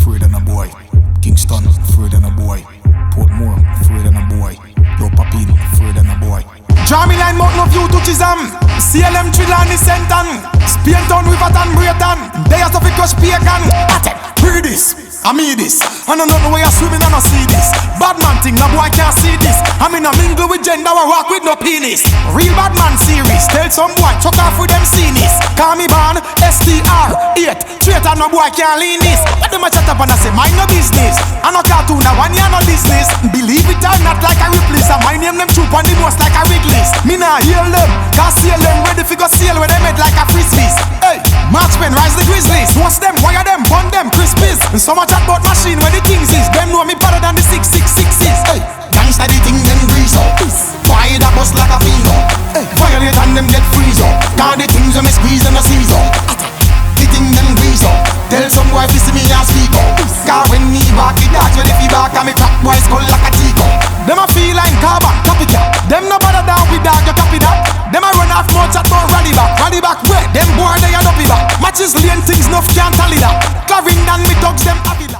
afraid of no boy. Kingston, afraid of no boy. Portmore, afraid of no boy. Yo Papin, afraid of no boy. Draw me line mount no view to Chisholm. CLM Trilani Senton. Spain Town, Riverton, Brayton. They have to fi crush pagan. Hear this, I mean this. I don't know where you're swimming and I see this. Bad man thing, no boy can't see this. I'm in a mingle with gender, I rock with no penis. Real bad man series, tell some boy, chuck off with them scenes. Call me born, STR, 8. Traitor, no boy can't lean this. But them a chat up and I say, mind no business. I no cartoon, I want you no business. Believe it or not like a Ripley's. And my name them troop on the most like a Wrigley's. Me nah heal them, cause seal them ready fi go sail with them head like a frisbees. Hey, Marchman, rise the grizzlies. What's them, wire them, bun them, crispies. And so much about machine where the things is. Them know me better than the 666s. Hey, gangsta the thing them grease up. Fire that bust like a finger. Hey, violate and them get freeze up. Cause the things when me squeeze and no seize up. The thing them grease up. Tell some boy fi see me and speak up. Cause when me back, the dogs ready fi back. And me crack boy skull like a teacup. Them a feel like carbon, copycat. Them no bother down with dog, you copy that. Them a run off more chat about rally back where? Them boy they a dopey back. Matches lane things, nuff can't tally that. Clarendon me dogs them happy that.